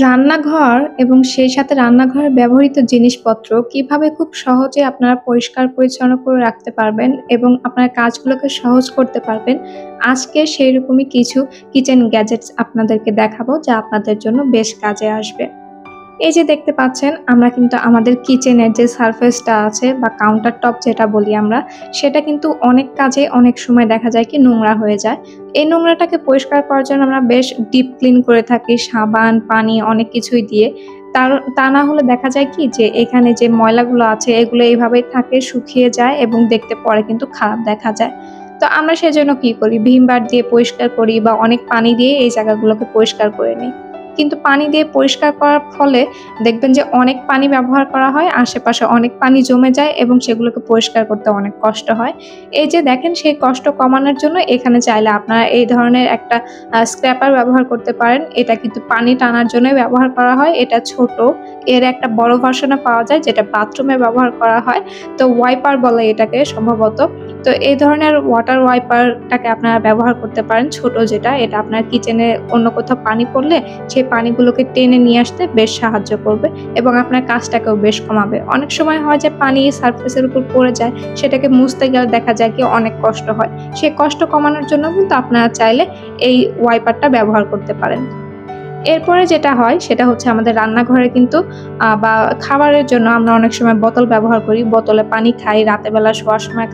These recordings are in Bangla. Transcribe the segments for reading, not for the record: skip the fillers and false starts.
রান্নাঘর এবং সেই সাথে রান্নাঘরে ব্যবহৃত জিনিসপত্র কিভাবে খুব সহজে আপনারা পরিষ্কার পরিচ্ছন্ন করে রাখতে পারবেন এবং আপনার কাজগুলোকে সহজ করতে পারবেন। আজকে সেইরকমই কিছু কিচেন গ্যাজেটস আপনাদেরকে দেখাবো যা আপনাদের জন্য বেশ কাজে আসবে। এই যে দেখতে পাচ্ছেন আমরা কিন্তু আমাদের কিচেনের যে সারফেসটা আছে বা কাউন্টার টপ যেটা বলি আমরা, সেটা কিন্তু অনেক কাজে অনেক সময় দেখা যায় কি নোংরা হয়ে যায়। এই নোংরাটাকে পরিষ্কার করার জন্য আমরা বেশ ডিপ ক্লিন করে থাকি সাবান, পানি অনেক কিছুই দিয়ে। তা না হলে দেখা যায় কি যে এখানে যে ময়লাগুলো আছে এগুলো এইভাবেই থাকে, শুকিয়ে যায় এবং দেখতে পরে কিন্তু খারাপ দেখা যায়। তো আমরা সেজন্য কি করি, ভিম বার দিয়ে পরিষ্কার করি বা অনেক পানি দিয়ে এই জায়গাগুলোকে পরিষ্কার করে নিই। কিন্তু পানি দিয়ে পরিষ্কার করার ফলে দেখবেন যে অনেক পানি ব্যবহার করা হয়, আশেপাশে অনেক পানি জমে যায় এবং সেগুলোকে পরিষ্কার করতে অনেক কষ্ট হয়। এই যে দেখেন সেই কষ্ট কমানোর জন্য এখানে চাইলে আপনারা এই ধরনের একটা স্ক্র্যাপার ব্যবহার করতে পারেন। এটা কিন্তু পানি টানার জন্যই ব্যবহার করা হয়। এটা ছোট, এর একটা বড় ভার্সনও পাওয়া যায় যেটা বাথরুমে ব্যবহার করা হয়। তো ওয়াইপার বলে এটাকে সম্ভবত। তো এই ধরনের ওয়াটার ওয়াইপারটাকে আপনারা ব্যবহার করতে পারেন, ছোট যেটা। এটা আপনার কিচেনে অন্য কোথাও পানি পড়লে সেই পানিগুলোকে টেনে নিয়ে আসতে বেশ সাহায্য করবে এবং আপনার কাজটাকেও বেশ কমাবে। অনেক সময় হয় যে পানি সারফেসের উপর পড়ে যায়, সেটাকে মুছতে গেলে দেখা যায় কি অনেক কষ্ট হয়। সেই কষ্ট কমানোর জন্য কিন্তু আপনারা চাইলে এই ওয়াইপারটা ব্যবহার করতে পারেন। এরপরে যেটা হয় সেটা হচ্ছে আমাদের রান্নাঘরে কিন্তু বা খাবারের জন্য আমরা অনেক সময় বোতল ব্যবহার করি। বোতলে পানি খাই, রাতের বেলা শোয়ার সময়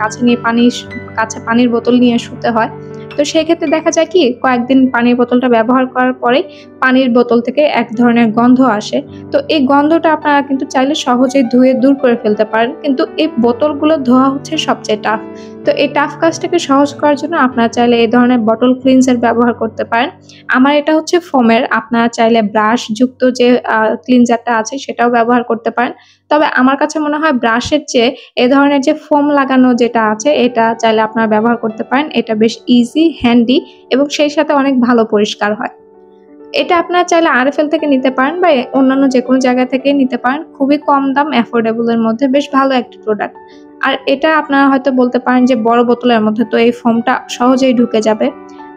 কাছে পানির বোতল নিয়ে শুতে হয়। তো সেক্ষেত্রে দেখা যায় কি কয়েকদিন পানির বোতলটা ব্যবহার করার পরেই পানির বোতল থেকে এক ধরনের গন্ধ আসে। তো এই গন্ধটা আপনারা কিন্তু চাইলে সহজেই ধুয়ে দূর করে ফেলতে পারেন। কিন্তু এই বোতলগুলো ধোয়া হচ্ছে সবচেয়ে টাফ। তো এই টাফ কাজটাকে সহজ করার জন্য আপনারা চাইলে এই ধরনের বটল ক্লিনজার ব্যবহার করতে পারেন। আমার এটা হচ্ছে ফোমের, আপনারা চাইলে ব্রাশ যুক্ত যে ক্লিনজারটা আছে সেটাও ব্যবহার করতে পারেন। তবে আমার কাছে মনে হয় ব্রাশের চেয়ে এ ধরনের যে ফোম লাগানো যেটা আছে এটা চাইলে আপনারা ব্যবহার করতে পারেন। এটা বেশ ইজি, হ্যান্ডি এবং সেই সাথে অনেক ভালো পরিষ্কার হয়। এটা আপনারা চাইলে আরএফএল থেকে নিতে পারেন বা অন্যান্য যেকোনো জায়গা থেকেই নিতে পারেন। খুবই কম দাম, অ্যাফোর্ডেবল এর মধ্যে বেশ ভালো একটা প্রোডাক্ট। আর এটা আপনারা হয়তো বলতে পারেন যে বড় বোতলের মধ্যে তো এই ফোমটা সহজেই ঢুকে যাবে।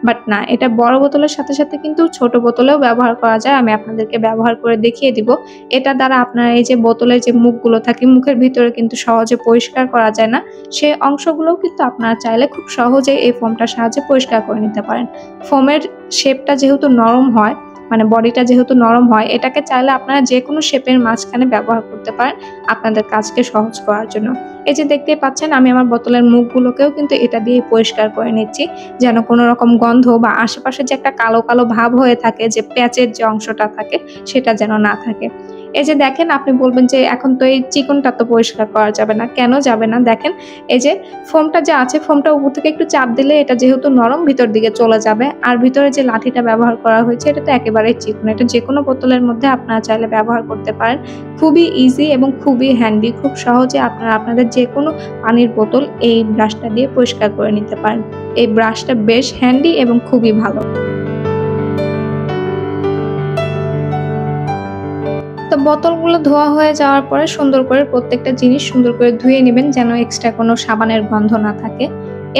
বাট না, এটা বড় বোতলের সাথে সাথে কিন্তু ছোট বোতলেও ব্যবহার করা যায়। আমি আপনাদেরকে ব্যবহার করে দেখিয়ে দিব। এটা দ্বারা আপনারা এই যে বোতলের যে মুখগুলো থাকে, মুখের ভিতরে কিন্তু সহজে পরিষ্কার করা যায় না। সেই অংশগুলোও কিন্তু আপনারা চাইলে খুব সহজেই এই ফোমটার সাহায্যে পরিষ্কার করে নিতে পারেন। ফোমের শেপটা যেহেতু নরম হয়, মানে বডিটা যেহেতু নরম হয়, এটাকে চাইলে আপনারা যেকোনো শেপের মাঝখানে ব্যবহার করতে পারেন আপনাদের কাজকে সহজ করার জন্য। এই যে দেখতেই পাচ্ছেন আমি আমার বোতলের মুখগুলোকেও কিন্তু এটা দিয়ে পরিষ্কার করে নিচ্ছি, যেন কোনো রকম গন্ধ বা আশেপাশে যে একটা কালো কালো ভাব হয়ে থাকে, যে প্যাচের যে অংশটা থাকে সেটা যেন না থাকে। এই যে দেখেন, আপনি বলবেন যে এখন তো এই চিকনটা তো পরিষ্কার করা যাবে না। কেন যাবে না? দেখেন এই যে ফোমটা যে আছে, ফোমটা উপর থেকে একটু চাপ দিলে এটা যেহেতু নরম ভিতর দিকে চলে যাবে। আর ভিতরে যে লাঠিটা ব্যবহার করা হয়েছে এটা তো একেবারেই চিকন। এটা যেকোনো বোতলের মধ্যে আপনারা চাইলে ব্যবহার করতে পারেন। খুবই ইজি এবং খুবই হ্যান্ডি। খুব সহজে আপনারা আপনাদের যেকোনো পানির বোতল এই ব্রাশটা দিয়ে পরিষ্কার করে নিতে পারেন। এই ব্রাশটা বেশ হ্যান্ডি এবং খুবই ভালো। তো বোতলগুলো ধোয়া হয়ে যাওয়ার পরে সুন্দর করে প্রত্যেকটা জিনিস সুন্দর করে ধুয়ে নেবেন, যেন এক্সট্রা কোনো সাবানের গন্ধ না থাকে।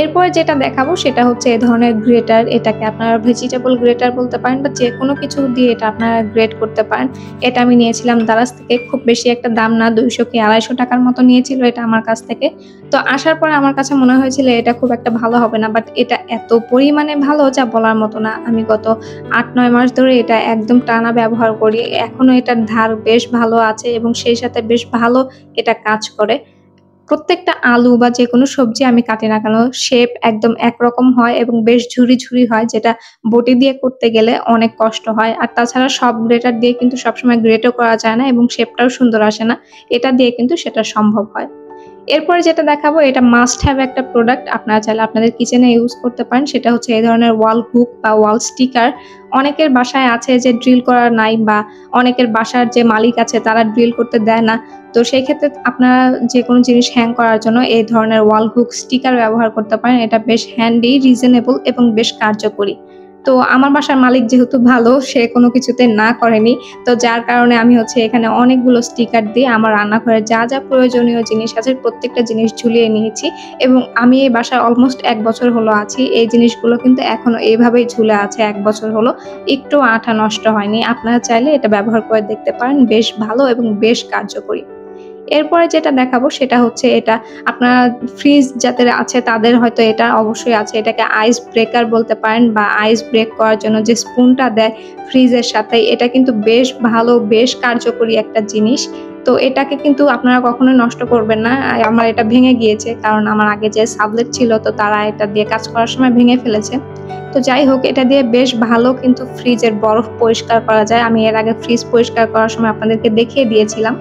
এরপরে যেটা দেখাবো সেটা হচ্ছে এ ধরনের গ্রেটার। এটাকে আপনারা ভেজিটেবল গ্রেটার বলতে পারেন বা যেকোনো কিছু দিয়ে এটা আপনারা গ্রেট করতে পারেন। এটা আমি নিয়েছিলাম দারাজ থেকে। খুব বেশি একটা দাম না, ২০০ কি ২৫০ টাকার মতো নিয়েছিল এটা আমার কাছ থেকে। তো আসার পরে আমার কাছে মনে হয়েছিল এটা খুব একটা ভালো হবে না, বাট এটা এত পরিমাণে ভালো যা বলার মতো না। আমি গত ৮-৯ মাস ধরে এটা একদম টানা ব্যবহার করি। এখনো এটার ধার বেশ ভালো আছে এবং সেই সাথে বেশ ভালো এটা কাজ করে। প্রত্যেকটা আলু বা যেকোনো সবজি আমি কাটি না কেন, শেপ একদম একরকম হয় এবং বেশ ঝুরি, ঝুরি হয়, যেটা বটি দিয়ে করতে গেলে অনেক কষ্ট হয়। আর তাছাড়া সব গ্রেটার দিয়ে কিন্তু সবসময় গ্রেটও করা যায় না এবং শেপটাও সুন্দর আসে না। এটা দিয়ে কিন্তু সেটা সম্ভব হয়। এরপরে যেটা দেখাবো এটা মাস্ট হ্যাভ একটা প্রোডাক্ট, আপনারা চাইলে আপনাদের কিচেনে ইউজ করতে পারেন। সেটা হচ্ছে এই ধরনের ওয়াল হুক বা ওয়াল স্টিকার। অনেকের বাসায় আছে যে ড্রিল করা নাই বা অনেকের বাসার যে মালিক আছে তারা ড্রিল করতে দেয় না। তো সেই ক্ষেত্রে আপনারা যেকোনো জিনিস হ্যাং করার জন্য এই ধরনের ওয়াল হুক স্টিকার ব্যবহার করতে পারেন। এটা বেশ হ্যান্ডি, রিজনেবল এবং বেশ কার্যকরী। তো আমার বাসার মালিক যেহেতু ভালো, সে কোনো কিছুতে না করেনি। তো যার কারণে আমি হচ্ছে এখানে অনেকগুলো স্টিকার দিয়ে আমার রান্নাঘরে যা প্রয়োজনীয় জিনিস আছে প্রত্যেকটা জিনিস ঝুলিয়ে নিয়েছি এবং আমি এই বাসায় অলমোস্ট ১ বছর হলো আছি। এই জিনিসগুলো কিন্তু এখনো এভাবেই ঝুলে আছে ১ বছর হলো। একটু আঠা নষ্ট হয়নি। আপনারা চাইলে এটা ব্যবহার করে দেখতে পারেন। বেশ ভালো এবং বেশ কার্যকরী। এরপরে যেটা দেখাবো সেটা হচ্ছে এটা আপনার ফ্রিজ যাদের আছে তাদের হয়তো এটা অবশ্যই আছে। এটাকে আইস ব্রেকার বলতে পারেন বা আইস ব্রেক করার জন্য যে স্পুনটা দেয় ফ্রিজের সাথে, এটা কিন্তু বেশ ভালো, বেশ কার্যকরী একটা জিনিস। তো এটাকে কিন্তু আপনারা কখনোই নষ্ট করবেন না। আমার এটা ভেঙে গিয়েছে কারণ আমার আগে যে সাবলেট ছিল তো তারা এটা দিয়ে কাজ করার সময় ভেঙে ফেলেছে। তো যাই হোক, এটা দিয়ে বেশ ভালো কিন্তু ফ্রিজের বরফ পরিষ্কার করা যায়। আমি এর আগে ফ্রিজ পরিষ্কার করার সময় আপনাদেরকে দেখিয়ে দিয়েছিলাম।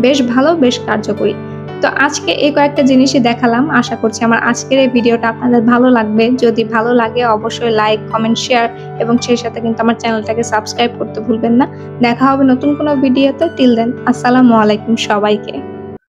বেশ ভালো, বেশ কার্যকরী। তো আজকে এই কয়েকটা জিনিসই দেখালাম। আশা করছি আমার আজকের এই ভিডিওটা আপনাদের ভালো লাগবে। যদি ভালো লাগে অবশ্যই লাইক, কমেন্ট, শেয়ার এবং সেই সাথে কিন্তু আমার চ্যানেলটাকে সাবস্ক্রাইব করতে ভুলবেন না। দেখা হবে নতুন কোনো ভিডিওতে। টিল দেন আসসালামু আলাইকুম সবাইকে।